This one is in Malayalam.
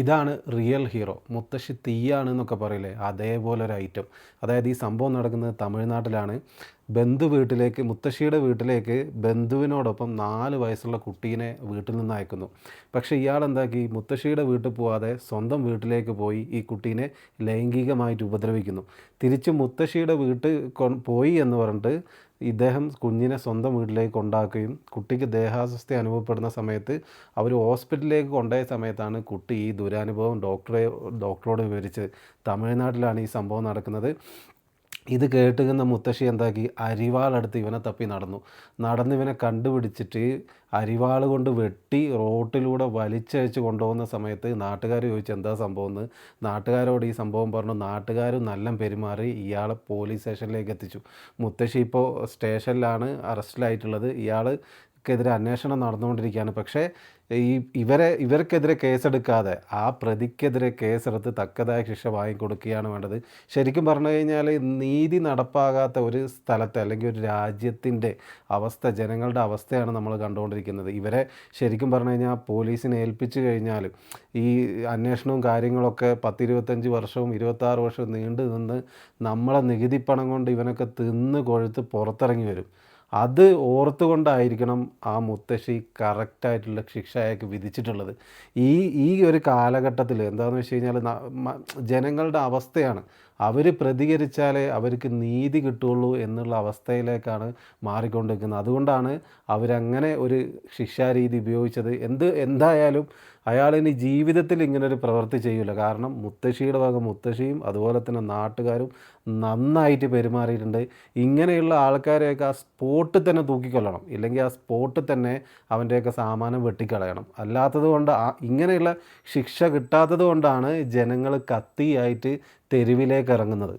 ഇതാണ് റിയൽ ഹീറോ. മുത്തശ്ശി തീയാണെന്നൊക്കെ പറയില്ലേ, അതേപോലെ ഒരു ഐറ്റം. അതായത് ഈ സംഭവം നടക്കുന്നത് തമിഴ്നാട്ടിലാണ്. മുത്തശ്ശിയുടെ വീട്ടിലേക്ക് ബന്ധുവിനോടൊപ്പം 4 വയസ്സുള്ള കുട്ടീനെ വീട്ടിൽ നിന്ന് അയക്കുന്നു. പക്ഷേ ഇയാളെന്താക്കി, മുത്തശ്ശിയുടെ വീട്ടിൽ പോവാതെ സ്വന്തം വീട്ടിലേക്ക് പോയി ഈ കുട്ടീനെ ലൈംഗികമായിട്ട് ഉപദ്രവിക്കുന്നു. തിരിച്ച് മുത്തശ്ശിയുടെ വീട്ടിൽ പോയി എന്ന് പറഞ്ഞിട്ട് ഇദ്ദേഹം കുഞ്ഞിനെ സ്വന്തം വീട്ടിലേക്ക് കൊണ്ടാക്കുകയും കുട്ടിക്ക് ദേഹാസ്വസ്ഥ അനുഭവപ്പെടുന്ന സമയത്ത് അവർ ഹോസ്പിറ്റലിലേക്ക് കൊണ്ടുപോയ സമയത്താണ് കുട്ടി ഈ ദുരനുഭവം ഡോക്ടറോട് വിവരിച്ചത്. തമിഴ്നാട്ടിലാണ് ഈ സംഭവം നടക്കുന്നത്. ഇത് കേട്ടുകുന്ന മുത്തശ്ശി എന്താക്കി, അരിവാളെടുത്ത് ഇവനെ തപ്പി നടന്ന് ഇവനെ കണ്ടുപിടിച്ചിട്ട് അരിവാൾ കൊണ്ട് വെട്ടി റോട്ടിലൂടെ വലിച്ചഴിച്ച് കൊണ്ടുപോകുന്ന സമയത്ത് നാട്ടുകാർ ചോദിച്ചു എന്താ സംഭവം എന്ന്. നാട്ടുകാരോട് ഈ സംഭവം പറഞ്ഞു. നാട്ടുകാരും നല്ല പെരുമാറി ഇയാളെ പോലീസ് സ്റ്റേഷനിലേക്ക് എത്തിച്ചു. മുത്തശ്ശി ഇപ്പോൾ സ്റ്റേഷനിലാണ് അറസ്റ്റിലായിട്ടുള്ളത്. ഇയാൾക്കെതിരെ അന്വേഷണം നടന്നുകൊണ്ടിരിക്കുകയാണ്. പക്ഷേ ഇവർക്കെതിരെ കേസെടുക്കാതെ ആ പ്രതിക്കെതിരെ കേസെടുത്ത് തക്കതായ ശിക്ഷ വാങ്ങിക്കൊടുക്കുകയാണ് വേണ്ടത്. ശരിക്കും പറഞ്ഞു കഴിഞ്ഞാൽ നീതി നടപ്പാകാത്ത ഒരു സ്ഥലത്തെ അല്ലെങ്കിൽ ഒരു രാജ്യത്തിൻ്റെ അവസ്ഥ, ജനങ്ങളുടെ അവസ്ഥയാണ് നമ്മൾ കണ്ടുകൊണ്ടിരിക്കുന്നത്. ഇവരെ ശരിക്കും പറഞ്ഞു കഴിഞ്ഞാൽ പോലീസിനെ ഏൽപ്പിച്ചു കഴിഞ്ഞാൽ ഈ അന്വേഷണവും കാര്യങ്ങളൊക്കെ 10-25 വർഷവും 26 വർഷവും നീണ്ടു നിന്ന് നമ്മളെ നികുതിപ്പണം കൊണ്ട് ഇവനൊക്കെ തിന്ന് കൊഴുത്ത് പുറത്തിറങ്ങി വരും. അത് ഓർത്തുകൊണ്ടായിരിക്കണം ആ മുത്തശ്ശി കറക്റ്റായിട്ടുള്ള ശിക്ഷ അയാൾക്ക് വിധിച്ചിട്ടുള്ളത്. ഈ ഈ ഒരു കാലഘട്ടത്തിൽ എന്താണെന്ന് വെച്ച് കഴിഞ്ഞാൽ ജനങ്ങളുടെ അവസ്ഥയാണ്, അവർ പ്രതികരിച്ചാലേ അവർക്ക് നീതി കിട്ടുകയുള്ളൂ എന്നുള്ള അവസ്ഥയിലേക്കാണ് മാറിക്കൊണ്ടിരിക്കുന്നത്. അതുകൊണ്ടാണ് അവരങ്ങനെ ഒരു ശിക്ഷാരീതി ഉപയോഗിച്ചത്. എന്തായാലും അയാളിനി ജീവിതത്തിൽ ഇങ്ങനൊരു പ്രവൃത്തി ചെയ്യില്ല. കാരണം മുത്തശ്ശിയുടെ വക മുത്തശ്ശിയും അതുപോലെ തന്നെ നാട്ടുകാരും നന്നായിട്ട് പെരുമാറിയിട്ടുണ്ട്. ഇങ്ങനെയുള്ള ആൾക്കാരെയൊക്കെ ആ സ്പോട്ടിൽ തന്നെ തൂക്കിക്കൊല്ലണം, ഇല്ലെങ്കിൽ ആ സ്പോട്ടിൽ തന്നെ അവൻ്റെയൊക്കെ സാമാനം വെട്ടിക്കളയണം. അല്ലാത്തത് കൊണ്ട് ഇങ്ങനെയുള്ള ശിക്ഷ കിട്ടാത്തത് കൊണ്ടാണ് ജനങ്ങൾ കത്തിയായിട്ട് തെരുവിലേക്ക് ഇറങ്ങുന്നത്.